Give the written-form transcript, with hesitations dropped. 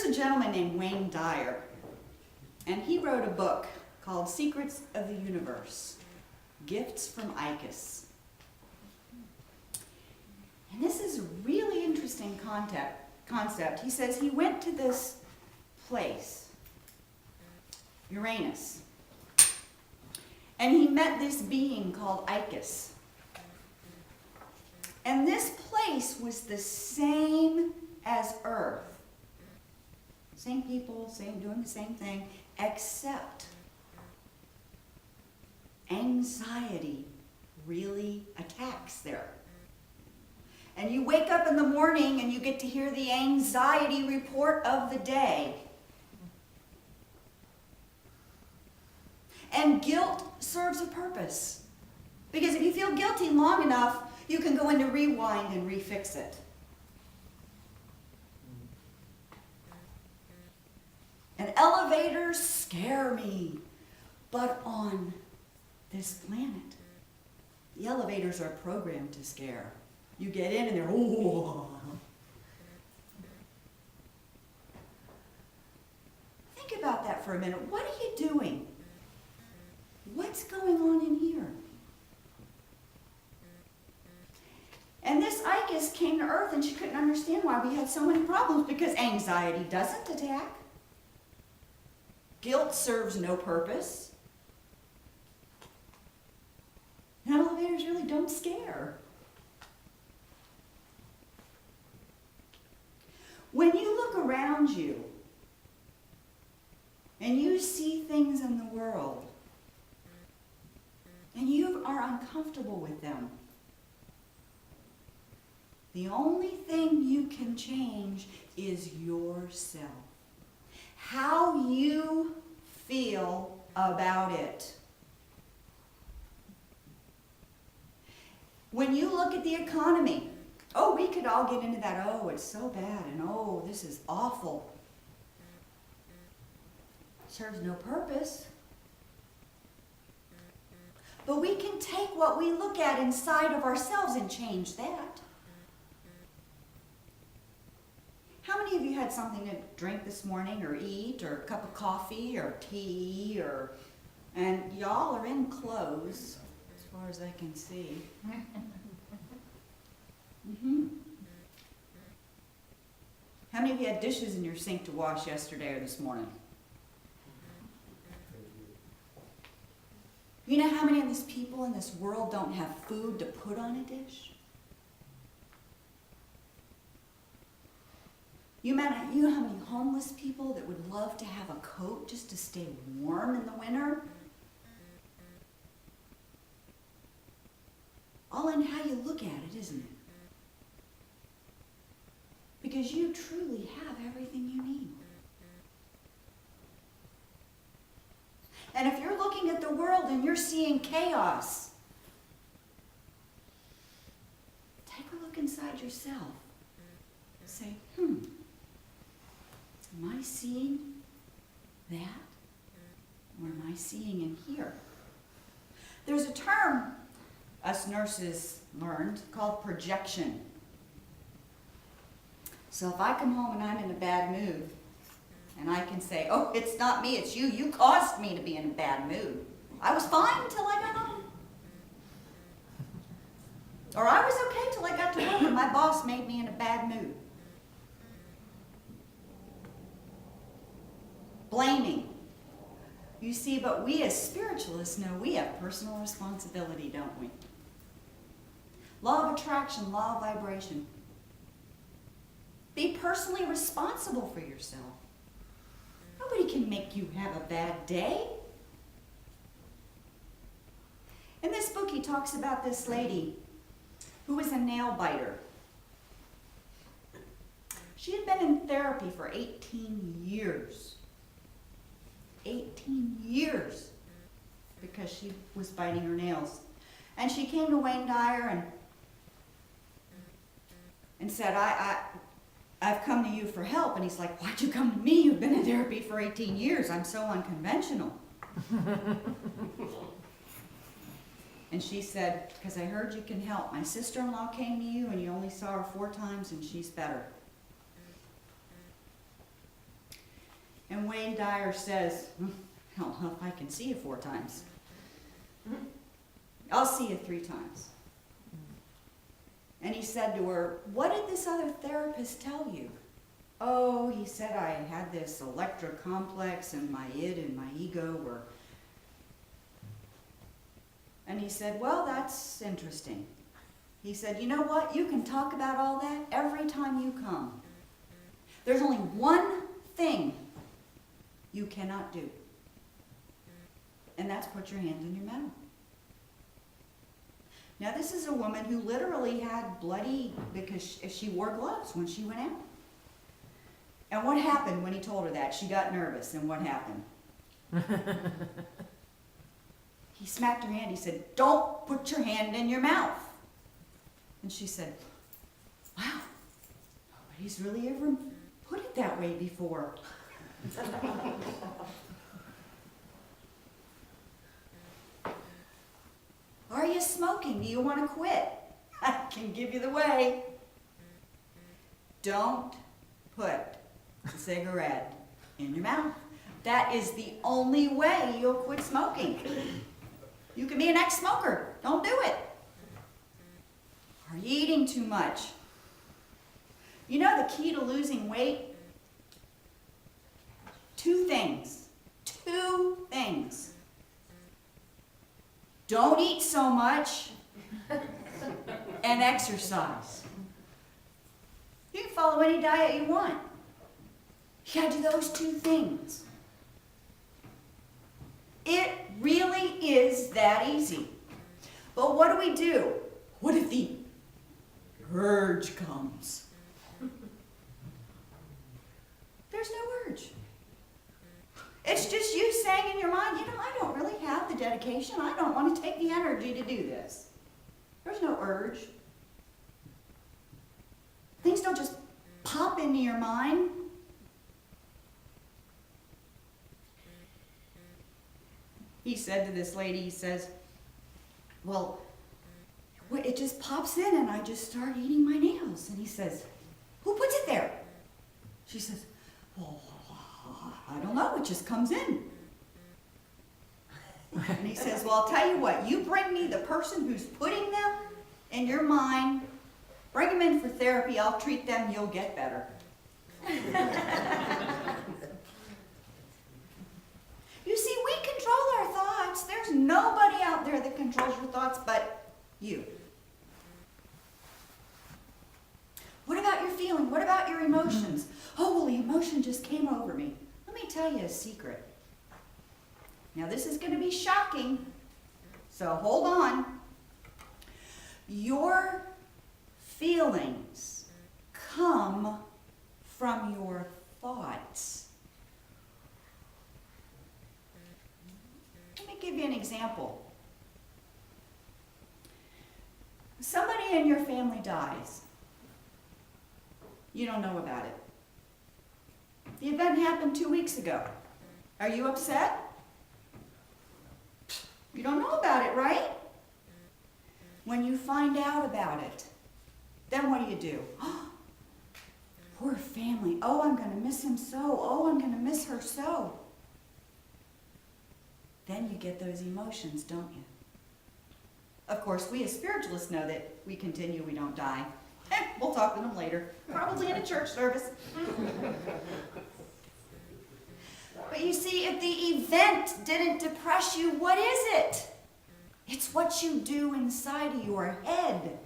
a gentleman named Wayne Dyer, and he wrote a book called Secrets of the Universe, Gifts from Icus. And this is a really interesting concept. He says he went to this place, Uranus, and he met this being called Icus. And this place was the same as Earth. Same people, doing the same thing, except anxiety really attacks there. And you wake up in the morning and you get to hear the anxiety report of the day. And guilt serves a purpose. Because if you feel guilty long enough, you can go into rewind and refix it. And elevators scare me. But on this planet, the elevators are programmed to scare. You get in and they're, oh. Think about that for a minute. What are you doing? What's going on in here? And this Icus came to Earth and she couldn't understand why we had so many problems, because anxiety doesn't attack. Guilt serves no purpose. And elevators really don't scare. When you look around you and you see things in the world and you are uncomfortable with them, the only thing you can change is yourself. How you feel about it. When you look at the economy, oh, we could all get into that, oh, it's so bad, and oh, this is awful. Serves no purpose. But we can take what we look at inside of ourselves and change that. How many of you had something to drink this morning, or eat, or a cup of coffee, or tea, and y'all are in clothes, as far as I can see. How many of you had dishes in your sink to wash yesterday or this morning? You know how many of these people in this world don't have food to put on a dish? You know how many homeless people that would love to have a coat just to stay warm in the winter? All in how you look at it, isn't it? Because you truly have everything you need. And if you're looking at the world and you're seeing chaos, take a look inside yourself. Say, am I seeing that? Or am I seeing in here? There's a term us nurses learned called projection. So if I come home and I'm in a bad mood, and I can say, oh, it's not me, it's you. You caused me to be in a bad mood. I was fine until I got home. Or I was okay till I got to work and my boss made me in a bad mood. Blaming. You see, but we as spiritualists know we have personal responsibility, don't we? Law of attraction, law of vibration. Be personally responsible for yourself. Nobody can make you have a bad day. In this book, he talks about this lady who was a nail biter. She had been in therapy for 18 years. 18 years because she was biting her nails. And she came to Wayne Dyer and said, I've come to you for help. And he's like, why'd you come to me? You've been in therapy for 18 years. I'm so unconventional. And she said, because I heard you can help. My sister-in-law came to you and you only saw her 4 times and she's better. And Wayne Dyers says, I don't know if I can see you 4 times. I'll see you 3 times. And he said to her, what did this other therapist tell you? Oh, he said I had this Electra complex and my id and my ego were... And he said, well, that's interesting. He said, you know what? You can talk about all that every time you come. There's only one thing you cannot do. And that's put your hand in your mouth. Now, this is a woman who literally had bloody, because she wore gloves when she went out. And what happened when he told her that? She got nervous, and what happened? He smacked her hand. He said, don't put your hand in your mouth. And she said, wow, nobody's really ever put it that way before. Are you smoking? Do you want to quit? I can give you the way. Don't put a cigarette in your mouth. That is the only way you'll quit smoking. You can be an ex-smoker. Don't do it. Are you eating too much? You know the key to losing weight? 2 things. 2 things. Don't eat so much and exercise. You can follow any diet you want. You gotta do those 2 things. It really is that easy. But what do? What if the urge comes? There's no urge. It's just you saying in your mind, you know, I don't really have the dedication. I don't want to take the energy to do this. There's no urge. Things don't just pop into your mind. He said to this lady, he says, well, it just pops in and I just start eating my nails. And he says, who puts it there? She says, well, I don't know, it just comes in. And he says, well, I'll tell you what, you bring me the person who's putting them in your mind, bring them in for therapy, I'll treat them, you'll get better. You see, we control our thoughts. There's nobody out there that controls your thoughts but you. What about your feeling? What about your emotions? Oh, well, the emotion just came over me. Let me tell you a secret. Now, this is going to be shocking, so hold on. Your feelings come from your thoughts. Let me give you an example. Somebody in your family dies. You don't know about it. The event happened 2 weeks ago. Are you upset? You don't know about it, right? When you find out about it, then what do? Oh, poor family. Oh, I'm going to miss him so. Oh, I'm going to miss her so. Then you get those emotions, don't you? Of course, we as spiritualists know that we continue, we don't die. We'll talk to them later, probably in a church service. But you see, if the event didn't depress you, what is it? It's what you do inside of your head